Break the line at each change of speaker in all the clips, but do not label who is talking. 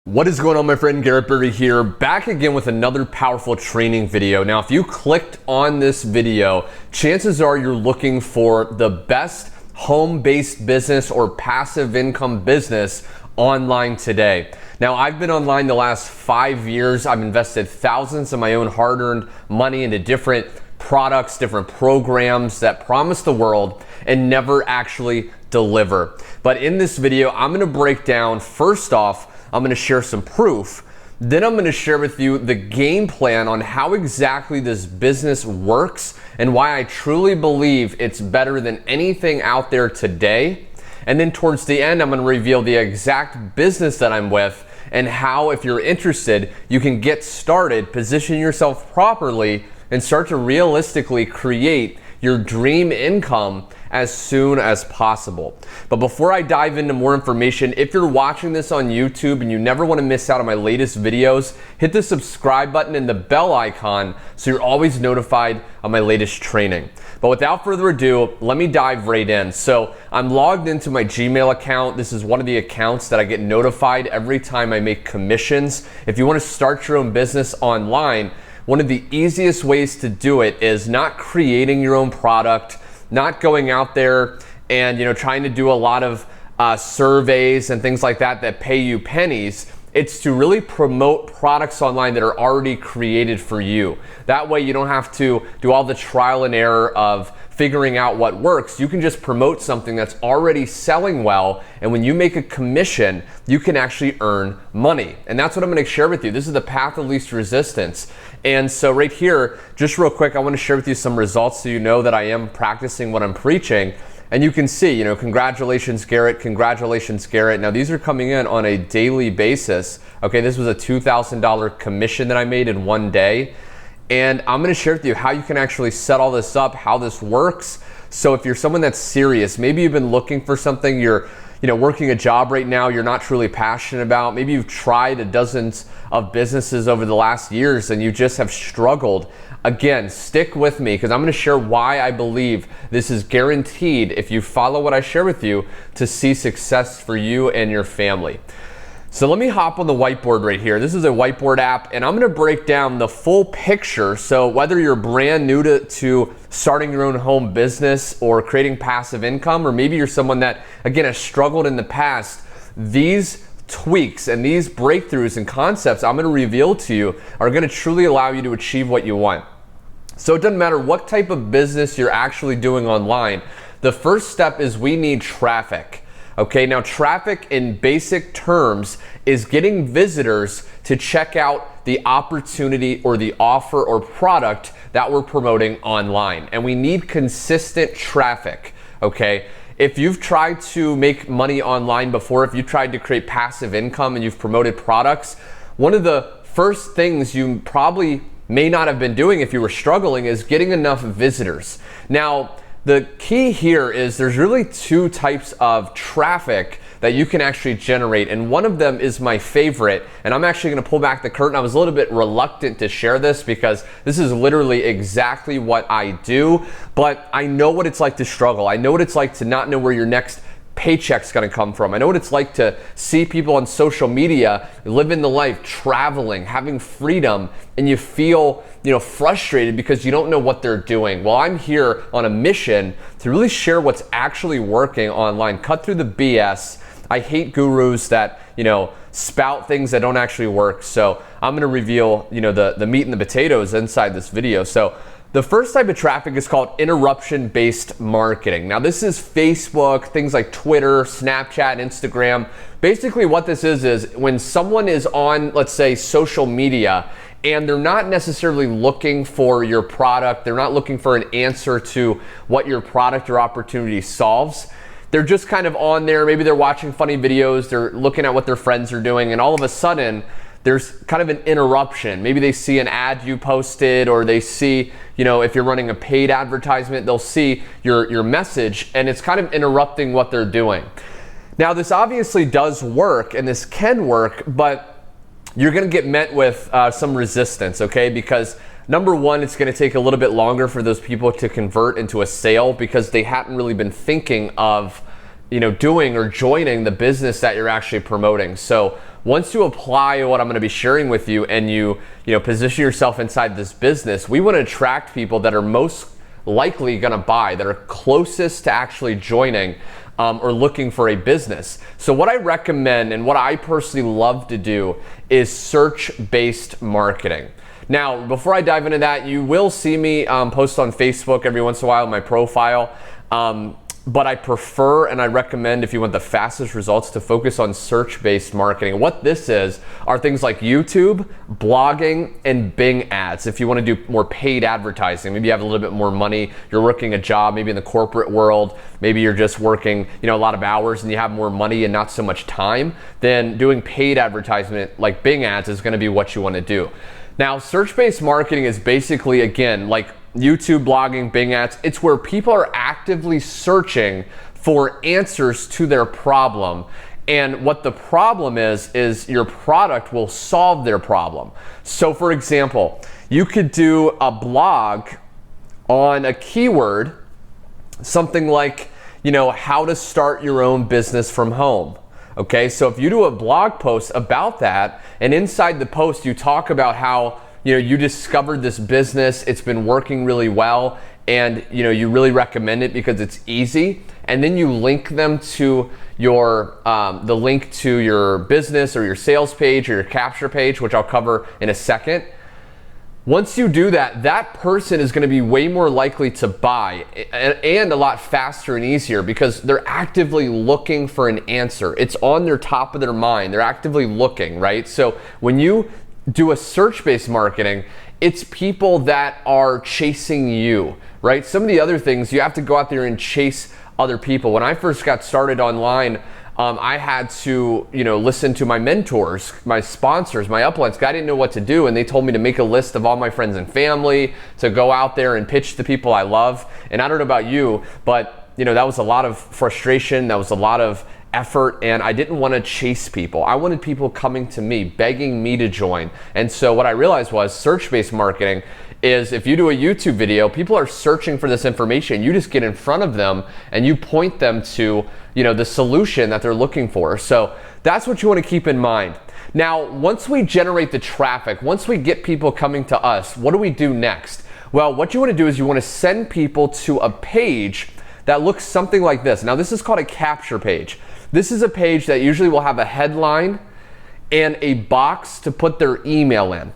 What is going on, my friend? Garrett here, back again with another powerful training video. Now, if you clicked on this video, chances are you're looking for the best home-based business or passive income business online today. Now, I've been online the last 5 years. I've invested thousands of my own hard-earned money into different products, different programs that promise the world and never actually deliver. But in this video, I'm gonna break down, first off, I'm gonna share some proof. Then I'm gonna share with you the game plan on how exactly this business works and why I truly believe it's better than anything out there today. And then towards the end, I'm gonna reveal the exact business that I'm with and how, if you're interested, you can get started, position yourself properly, and start to realistically create your dream income as soon as possible. But before I dive into more information, if you're watching this on YouTube and you never want to miss out on my latest videos, hit the subscribe button and the bell icon so you're always notified of my latest training. But without further ado, let me dive right in. So I'm logged into my Gmail account. This is one of the accounts that I get notified every time I make commissions. If you want to start your own business online, one of the easiest ways to do it is not creating your own product, not going out there and trying to do a lot of surveys and things like that pay you pennies. It's to really promote products online that are already created for you. That way you don't have to do all the trial and error of figuring out what works. You can just promote something that's already selling well, and when you make a commission, you can actually earn money. And that's what I'm gonna share with you. This is the path of least resistance. And so right here, just real quick, I wanna share with you some results so you know that I am practicing what I'm preaching. And you can see, congratulations, Garrett, congratulations, Garrett. Now these are coming in on a daily basis. Okay, this was a $2,000 commission that I made in one day. And I'm gonna share with you how you can actually set all this up, how this works. So if you're someone that's serious, maybe you've been looking for something, you're working a job right now you're not truly passionate about, maybe you've tried dozens of businesses over the last years and you just have struggled. Again, stick with me because I'm gonna share why I believe this is guaranteed, if you follow what I share with you, to see success for you and your family. So let me hop on the whiteboard right here. This is a whiteboard app and I'm gonna break down the full picture. So whether you're brand new to starting your own home business or creating passive income, or maybe you're someone that, again, has struggled in the past, these tweaks and these breakthroughs and concepts I'm gonna reveal to you are gonna truly allow you to achieve what you want. So it doesn't matter what type of business you're actually doing online, the first step is we need traffic. Okay, now traffic in basic terms is getting visitors to check out the opportunity or the offer or product that we're promoting online. And we need consistent traffic, okay? If you've tried to make money online before, if you tried to create passive income and you've promoted products, one of the first things you probably may not have been doing if you were struggling is getting enough visitors. Now, the key here is there's really two types of traffic that you can actually generate, and one of them is my favorite, and I'm actually gonna pull back the curtain. I was a little bit reluctant to share this because this is literally exactly what I do, but I know what it's like to struggle. I know what it's like to not know where your next paycheck's gonna come from. I know what it's like to see people on social media living the life, traveling, having freedom, and you feel frustrated because you don't know what they're doing. Well, I'm here on a mission to really share what's actually working online, cut through the BS. I hate gurus that spout things that don't actually work. So I'm gonna reveal the meat and the potatoes inside this video. So the first type of traffic is called interruption-based marketing. Now this is Facebook, things like Twitter, Snapchat, Instagram. Basically what this is when someone is on, let's say, social media and they're not necessarily looking for your product, they're not looking for an answer to what your product or opportunity solves. They're just kind of on there, maybe they're watching funny videos, they're looking at what their friends are doing, and all of a sudden, there's kind of an interruption. Maybe they see an ad you posted, or they see, if you're running a paid advertisement, they'll see your message, and it's kind of interrupting what they're doing. Now, this obviously does work, and this can work, but you're gonna get met with some resistance, okay? Because number one, it's gonna take a little bit longer for those people to convert into a sale because they hadn't really been thinking of doing or joining the business that you're actually promoting. So once you apply what I'm going to be sharing with you and you position yourself inside this business, we want to attract people that are most likely going to buy, that are closest to actually joining or looking for a business. So what I recommend and what I personally love to do is search-based marketing. Now, before I dive into that, you will see me post on Facebook every once in a while in my profile. But I prefer and I recommend, if you want the fastest results, to focus on search-based marketing. What this is are things like YouTube, blogging, and Bing ads. If you want to do more paid advertising, maybe you have a little bit more money, you're working a job, maybe in the corporate world, maybe you're just working a lot of hours and you have more money and not so much time, then doing paid advertisement like Bing ads is going to be what you want to do. Now, search-based marketing is basically, again, like YouTube, blogging, Bing ads. It's where people are actively searching for answers to their problem. And what the problem is your product will solve their problem. So for example, you could do a blog on a keyword, something like, how to start your own business from home. Okay, so if you do a blog post about that, and inside the post you talk about how you discovered this business, it's been working really well, and you really recommend it because it's easy, and then you link them to your the link to your business or your sales page or your capture page, which I'll cover in a second. Once you do that, that person is going to be way more likely to buy and a lot faster and easier because they're actively looking for an answer. It's on their top of their mind. They're actively looking, right? So when you do a search-based marketing, it's people that are chasing you, right? Some of the other things, you have to go out there and chase other people. When I first got started online, I had to, listen to my mentors, my sponsors, my uplines. I didn't know what to do, and they told me to make a list of all my friends and family, to go out there and pitch to people I love. And I don't know about you, but that was a lot of frustration. That was a lot of effort, and I didn't want to chase people. I wanted people coming to me, begging me to join. And so what I realized was search-based marketing is, if you do a YouTube video, people are searching for this information. You just get in front of them and you point them to the solution that they're looking for. So that's what you want to keep in mind. Now, once we generate the traffic, once we get people coming to us, what do we do next? Well, what you want to do is you want to send people to a page that looks something like this. Now, this is called a capture page. This is a page that usually will have a headline and a box to put their email in.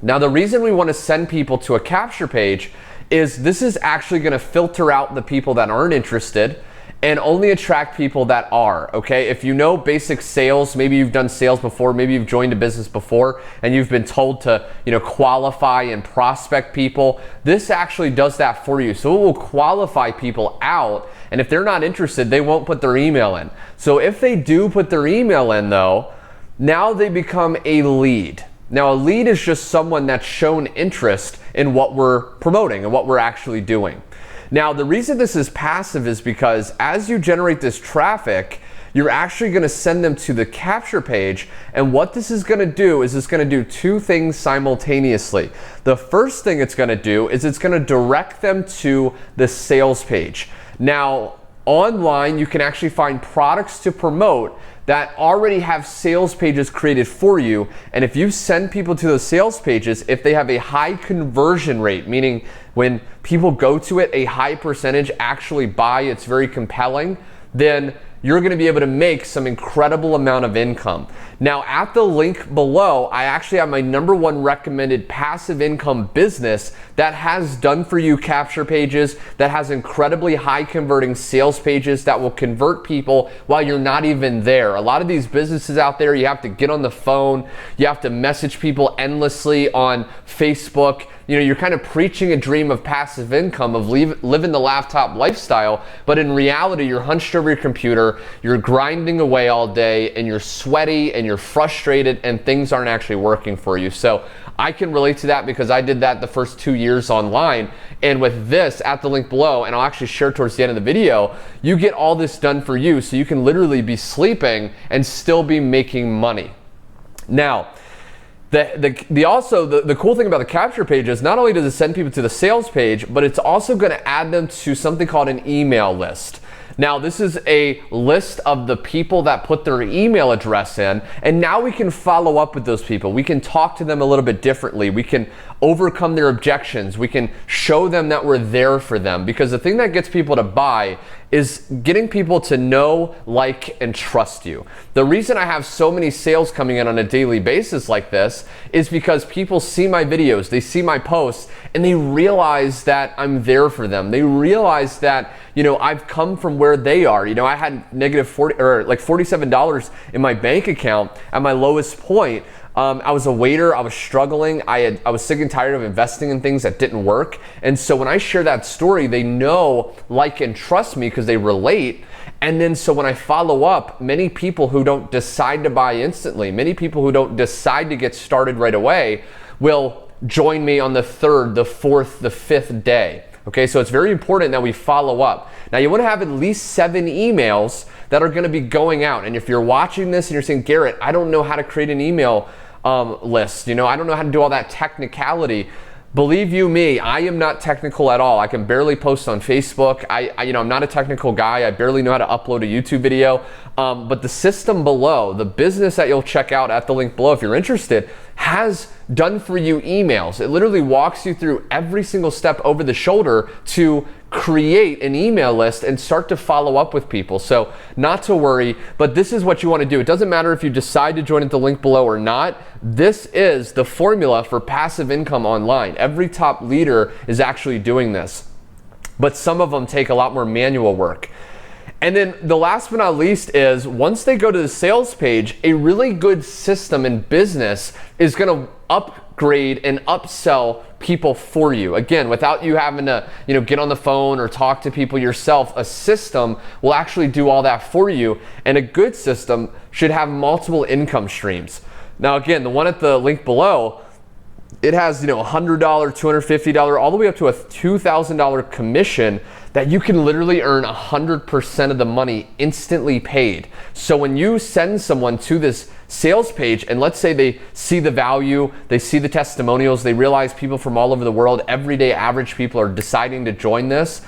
Now, the reason we want to send people to a capture page is this is actually going to filter out the people that aren't interested and only attract people that are, okay? If you know basic sales, maybe you've done sales before, maybe you've joined a business before and you've been told to, qualify and prospect people, this actually does that for you. So it will qualify people out, and if they're not interested, they won't put their email in. So if they do put their email in though, now they become a lead. Now, a lead is just someone that's shown interest in what we're promoting and what we're actually doing. Now, the reason this is passive is because as you generate this traffic, you're actually going to send them to the capture page, and what this is going to do is it's going to do two things simultaneously. The first thing it's going to do is it's going to direct them to the sales page. Now, online, you can actually find products to promote that already have sales pages created for you. And if you send people to those sales pages, if they have a high conversion rate, meaning when people go to it, a high percentage actually buy, it's very compelling, then you're going to be able to make some incredible amount of income. Now, at the link below, I actually have my #1 recommended passive income business that has done for you capture pages, that has incredibly high converting sales pages that will convert people while you're not even there. A lot of these businesses out there, you have to get on the phone, you have to message people endlessly on Facebook. You're kind of preaching a dream of passive income, of living the laptop lifestyle, but in reality, you're hunched over your computer, you're grinding away all day, and you're sweaty, and you're frustrated, and things aren't actually working for you. So I can relate to that because I did that the first 2 years online. And with this, at the link below, and I'll actually share towards the end of the video, you get all this done for you, so you can literally be sleeping and still be making money. Now, the cool thing about the capture page is not only does it send people to the sales page, but it's also going to add them to something called an email list. Now, this is a list of the people that put their email address in, and now we can follow up with those people. We can talk to them a little bit differently. We can overcome their objections. We can show them that we're there for them, because the thing that gets people to buy is getting people to know, like, and trust you. The reason I have so many sales coming in on a daily basis like this is because people see my videos, they see my posts, and they realize that I'm there for them. They realize that, you know, I've come from where they are. You know, I had negative $47 in my bank account at my lowest point. I was a waiter, I was struggling, I was sick and tired of investing in things that didn't work. And so when I share that story, they know, like, and trust me because they relate. And then so when I follow up, many people who don't decide to buy instantly, many people who don't decide to get started right away will join me on the third, the fourth, the fifth day. Okay, so it's very important that we follow up. Now, you want to have at least 7 emails that are going to be going out. And if you're watching this and you're saying, Garrett, I don't know how to create an email list, you know, I don't know how to do all that technicality. Believe you me, I am not technical at all. I can barely post on Facebook. I'm not a technical guy. I barely know how to upload a YouTube video. But the system below, the business that you'll check out at the link below if you're interested, has done for you emails. It literally walks you through every single step over the shoulder to create an email list and start to follow up with people. So not to worry, but this is what you want to do. It doesn't matter if you decide to join at the link below or not. This is the formula for passive income online. Every top leader is actually doing this, but some of them take a lot more manual work. And then the last but not least is once they go to the sales page, a really good system in business is going to upgrade and upsell people for you. Again, without you having to, get on the phone or talk to people yourself, a system will actually do all that for you. And a good system should have multiple income streams. Now, again, the one at the link below, it has, $100, $250, all the way up to a $2,000 commission that you can literally earn 100% of the money instantly paid. So when you send someone to this sales page, and let's say they see the value, they see the testimonials, they realize people from all over the world, everyday average people are deciding to join this.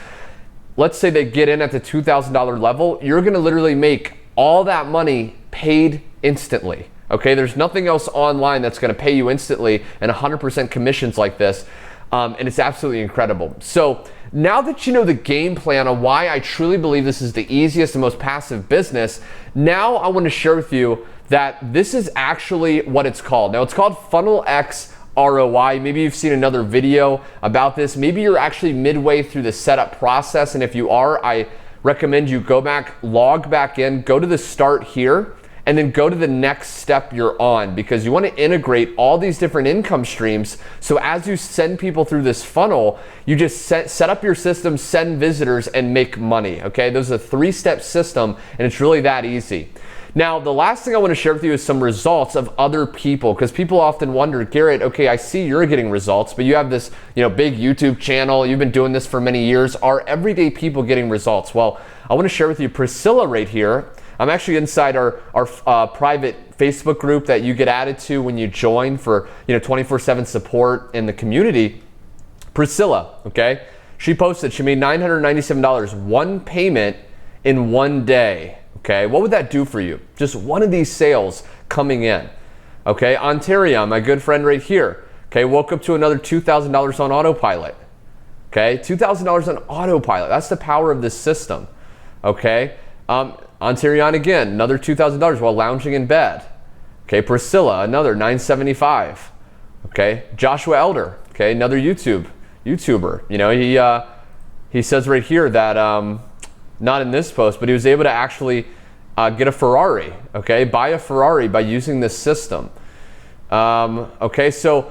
Let's say they get in at the $2,000 level, you're gonna literally make all that money paid instantly. Okay, there's nothing else online that's gonna pay you instantly and 100% commissions like this. And it's absolutely incredible. So now that you know the game plan on why I truly believe this is the easiest and most passive business, now I want to share with you that this is actually what it's called. Now it's called Funnel X ROI. Maybe you've seen another video about this. Maybe you're actually midway through the setup process. And if you are, I recommend you go back, log back in, go to the start here, and then go to the next step you're on, because you want to integrate all these different income streams. So as you send people through this funnel, you just set up your system, send visitors, and make money. Okay, those are a 3-step system, and it's really that easy. Now, the last thing I want to share with you is some results of other people, because people often wonder, Garrett, okay, I see you're getting results, but you have this, big YouTube channel, you've been doing this for many years. Are everyday people getting results? Well, I want to share with you Priscilla right here. I'm actually inside our private Facebook group that you get added to when you join for 24/7 support in the community. Priscilla, okay, she posted she made $997, one payment in one day. Okay, what would that do for you? Just one of these sales coming in. Okay, Ontario, my good friend right here. Okay, woke up to another $2,000 on autopilot. Okay, $2,000 on autopilot. That's the power of this system. Okay. Ontario again, another $2,000 while lounging in bed. Okay, Priscilla, another $975. Okay, Joshua Elder, okay, another YouTuber. He says right here that not in this post, but he was able to actually get a Ferrari. Okay, buy a Ferrari by using this system. Okay, so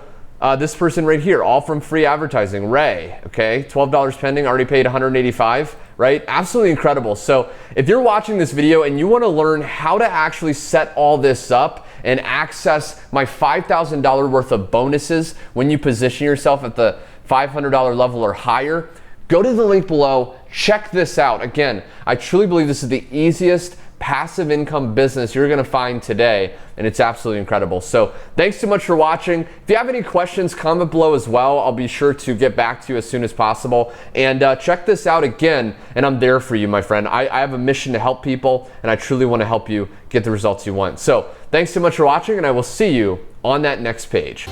this person right here, all from free advertising, Ray. Okay, $12 pending, already paid $185. Right? Absolutely incredible. So if you're watching this video and you want to learn how to actually set all this up and access my $5,000 worth of bonuses when you position yourself at the $500 level or higher, go to the link below, check this out. Again, I truly believe this is the easiest passive income business you're gonna find today, and it's absolutely incredible. So thanks so much for watching. If you have any questions, comment below as well. I'll be sure to get back to you as soon as possible. And check this out again, and I'm there for you, my friend. I have a mission to help people, and I truly wanna help you get the results you want. So thanks so much for watching, and I will see you on that next page.